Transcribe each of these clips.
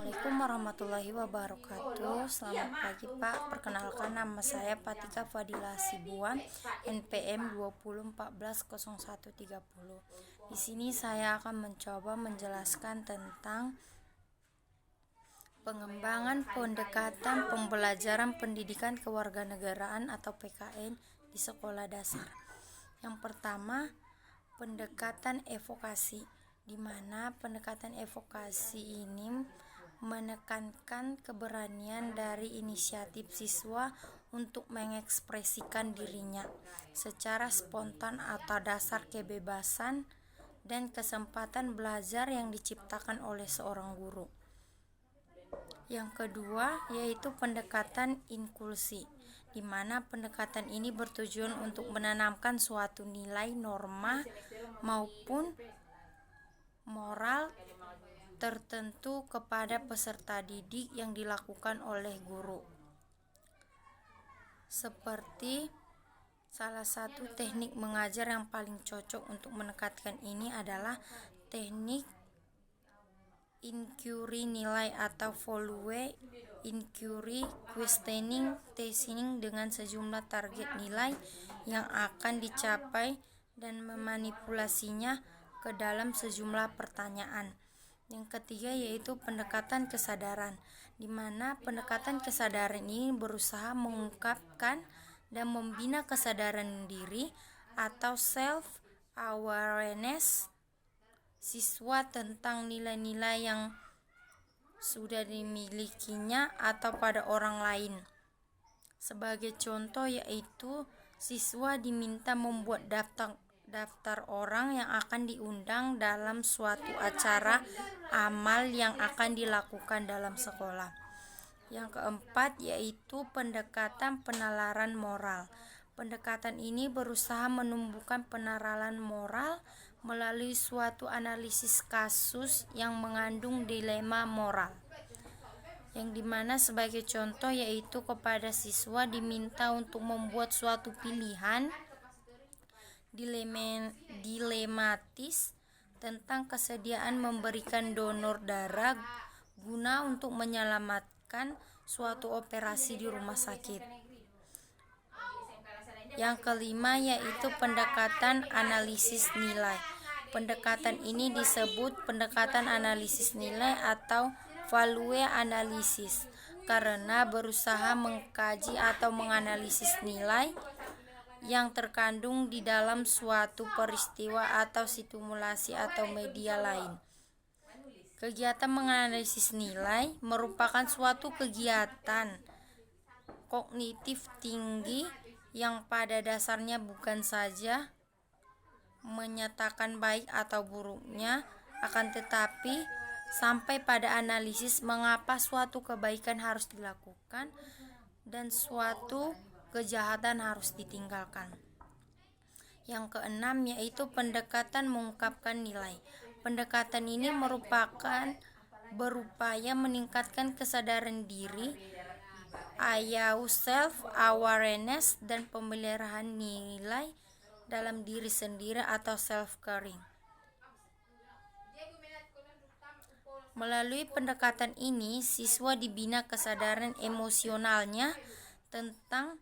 Assalamualaikum warahmatullahi wabarakatuh. Selamat pagi Pak. Perkenalkan, nama saya Patika Fadila Sibuan, NPM 20140130. Di sini saya akan mencoba menjelaskan tentang pengembangan pendekatan pembelajaran pendidikan kewarganegaraan atau PKN di sekolah dasar. Yang pertama, pendekatan evokasi, di mana pendekatan evokasi ini menekankan keberanian dari inisiatif siswa untuk mengekspresikan dirinya secara spontan atau dasar kebebasan dan kesempatan belajar yang diciptakan oleh seorang guru. Yang kedua yaitu pendekatan inklusi, di mana pendekatan ini bertujuan untuk menanamkan suatu nilai, norma maupun moral tertentu kepada peserta didik yang dilakukan oleh guru. Seperti salah satu teknik mengajar yang paling cocok untuk menekankan ini adalah teknik inquiry nilai atau value inquiry questioning testing dengan sejumlah target nilai yang akan dicapai dan memanipulasinya ke dalam sejumlah pertanyaan. Yang ketiga yaitu pendekatan kesadaran, di mana pendekatan kesadaran ini berusaha mengungkapkan dan membina kesadaran diri atau self awareness siswa tentang nilai-nilai yang sudah dimilikinya atau pada orang lain. Sebagai contoh yaitu siswa diminta membuat daftar orang yang akan diundang dalam suatu acara amal yang akan dilakukan dalam sekolah. Yang keempat yaitu pendekatan penalaran moral. Pendekatan ini berusaha menumbuhkan penalaran moral melalui suatu analisis kasus yang mengandung dilema moral, yang dimana sebagai contoh yaitu kepada siswa diminta untuk membuat suatu pilihan dilematis tentang kesediaan memberikan donor darah guna untuk menyelamatkan suatu operasi di rumah sakit. Yang kelima yaitu pendekatan analisis nilai. Pendekatan ini disebut pendekatan analisis nilai atau value analysis karena berusaha mengkaji atau menganalisis nilai yang terkandung di dalam suatu peristiwa atau stimulasi atau media lain. Kegiatan menganalisis nilai merupakan suatu kegiatan kognitif tinggi yang pada dasarnya bukan saja menyatakan baik atau buruknya, akan tetapi sampai pada analisis mengapa suatu kebaikan harus dilakukan dan suatu kejahatan harus ditinggalkan. Yang keenam yaitu pendekatan mengungkapkan nilai. Pendekatan ini berupaya meningkatkan kesadaran diri, atau self awareness dan pemeliharaan nilai dalam diri sendiri atau self caring. Melalui pendekatan ini, siswa dibina kesadaran emosionalnya tentang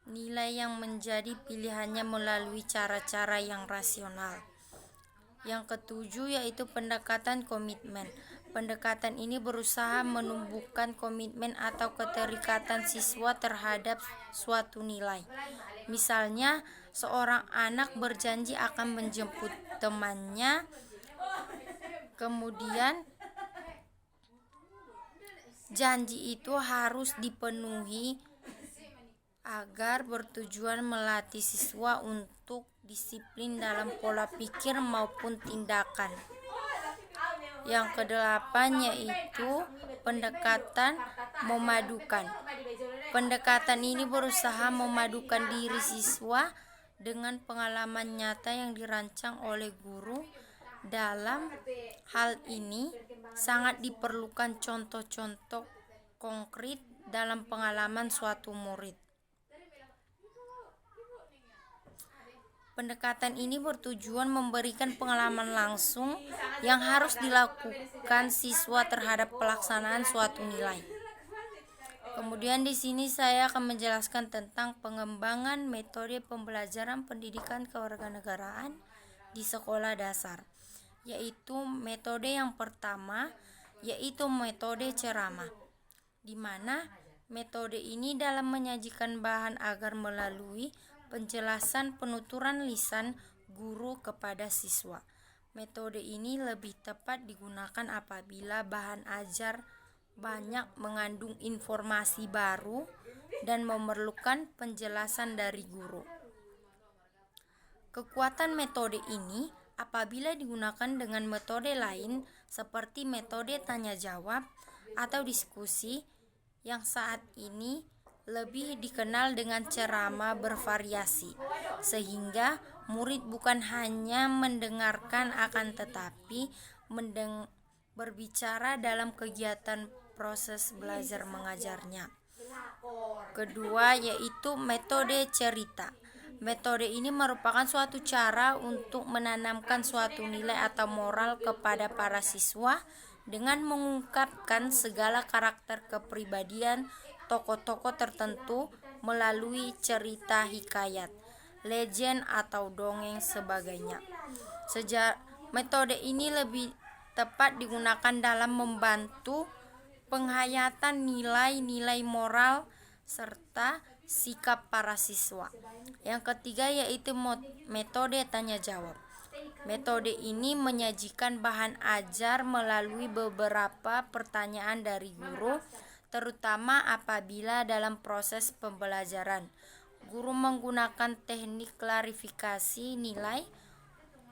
nilai yang menjadi pilihannya melalui cara-cara yang rasional. Yang ketujuh yaitu pendekatan komitmen. Pendekatan ini berusaha menumbuhkan komitmen atau keterikatan siswa terhadap suatu nilai. Misalnya, seorang anak berjanji akan menjemput temannya, kemudian janji itu harus dipenuhi agar bertujuan melatih siswa untuk disiplin dalam pola pikir maupun tindakan. Yang kedelapan yaitu pendekatan memadukan. Pendekatan ini berusaha memadukan diri siswa dengan pengalaman nyata yang dirancang oleh guru. Dalam hal ini sangat diperlukan contoh-contoh konkret dalam pengalaman suatu murid. Pendekatan ini bertujuan memberikan pengalaman langsung yang harus dilakukan siswa terhadap pelaksanaan suatu nilai. Kemudian di sini saya akan menjelaskan tentang pengembangan metode pembelajaran pendidikan kewarganegaraan di sekolah dasar, yaitu metode yang pertama, yaitu metode ceramah, di mana metode ini dalam menyajikan bahan agar melalui penjelasan penuturan lisan guru kepada siswa. Metode ini lebih tepat digunakan apabila bahan ajar banyak mengandung informasi baru dan memerlukan penjelasan dari guru. Kekuatan metode ini apabila digunakan dengan metode lain seperti metode tanya jawab atau diskusi yang saat ini lebih dikenal dengan ceramah bervariasi, sehingga murid bukan hanya mendengarkan akan tetapi berbicara dalam kegiatan proses belajar mengajarnya. Kedua, yaitu metode cerita. Metode ini merupakan suatu cara untuk menanamkan suatu nilai atau moral kepada para siswa dengan mengungkapkan segala karakter kepribadian tokoh-tokoh tertentu melalui cerita hikayat, legend atau dongeng sebagainya. Metode ini lebih tepat digunakan dalam membantu penghayatan nilai-nilai moral serta sikap para siswa. Yang ketiga yaitu metode tanya jawab. Metode ini menyajikan bahan ajar melalui beberapa pertanyaan dari guru, terutama apabila dalam proses pembelajaran guru menggunakan teknik klarifikasi nilai.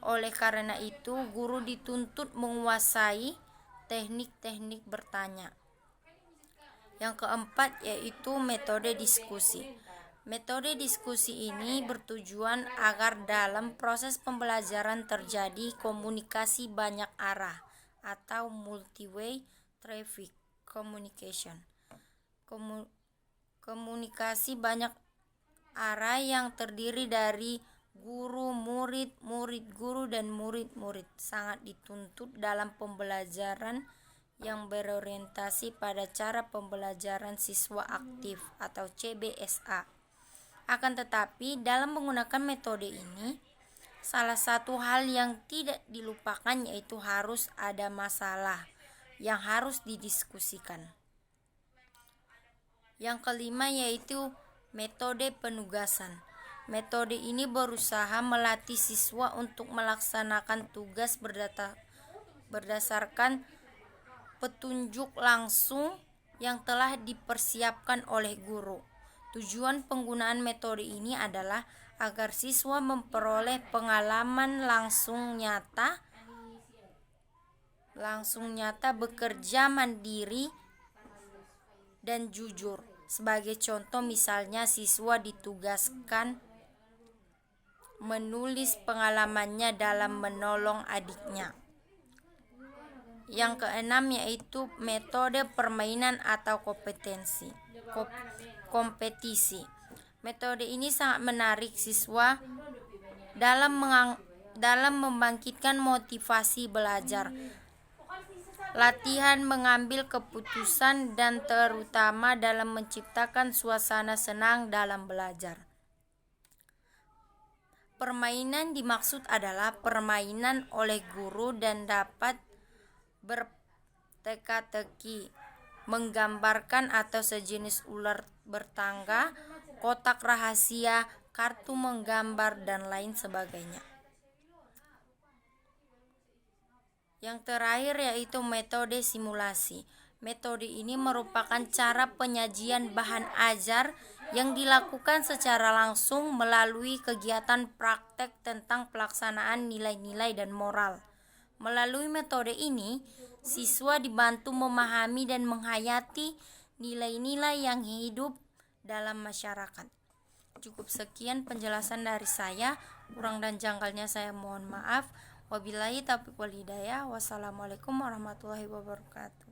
Oleh karena itu, guru dituntut menguasai teknik-teknik bertanya. Yang keempat yaitu metode diskusi. Metode diskusi ini bertujuan agar dalam proses pembelajaran terjadi komunikasi banyak arah atau multi-way traffic communication. Komunikasi banyak arah yang terdiri dari guru, murid, murid-guru, dan murid-murid sangat dituntut dalam pembelajaran yang berorientasi pada cara pembelajaran siswa aktif atau CBSA. Akan tetapi dalam menggunakan metode ini, salah satu hal yang tidak dilupakan yaitu harus ada masalah yang harus didiskusikan. Yang kelima yaitu metode penugasan. Metode ini berusaha melatih siswa untuk melaksanakan tugas berdasarkan petunjuk langsung yang telah dipersiapkan oleh guru. Tujuan penggunaan metode ini adalah agar siswa memperoleh pengalaman langsung nyata bekerja mandiri dan jujur. Sebagai contoh, misalnya siswa ditugaskan menulis pengalamannya dalam menolong adiknya. Yang keenam yaitu metode permainan atau kompetisi. Metode ini sangat menarik siswa dalam membangkitkan motivasi belajar, latihan mengambil keputusan, dan terutama dalam menciptakan suasana senang dalam belajar. Permainan dimaksud adalah permainan oleh guru dan dapat berteka-teki, menggambarkan atau sejenis ular bertangga, kotak rahasia, kartu menggambar, dan lain sebagainya. Yang terakhir yaitu metode simulasi. Metode ini merupakan cara penyajian bahan ajar yang dilakukan secara langsung melalui kegiatan praktek tentang pelaksanaan nilai-nilai dan moral. Melalui metode ini, siswa dibantu memahami dan menghayati nilai-nilai yang hidup dalam masyarakat. Cukup sekian penjelasan dari saya. Kurang dan janggalnya saya mohon maaf. Wabillahi taufiq wal hidayah. Wassalamualaikum warahmatullahi wabarakatuh.